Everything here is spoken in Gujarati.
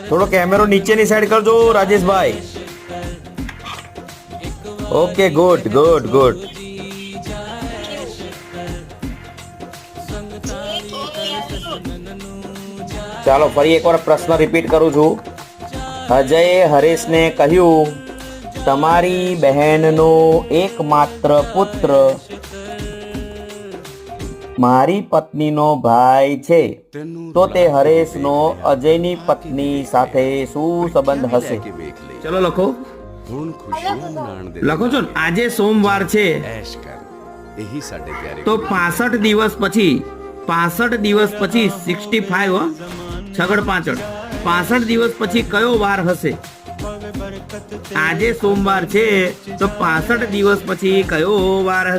થોડો કેમેરો નીચેની સાઈડ કરજો Rajeshbhai. Okay, good good good. ચાલો ફરી એકવાર પ્રશ્ન રિપીટ કરું છું. અજયે હરેશને કહ્યું, તમારી બહેનનો એકમાત્ર પુત્ર મારી પત્નીનો ભાઈ છે, તો તે હરેશનો અજયની પત્ની સાથે શું સંબંધ હશે? ચલો લખો. લખો છો ને? આજે સોમવાર છે તો 65 દિવસ પછી 65 છગડ 65 દિવસ પછી કયો વાર હશે? આજે સોમવાર છે તો 65 દિવસ પછી કયો વાર હશે?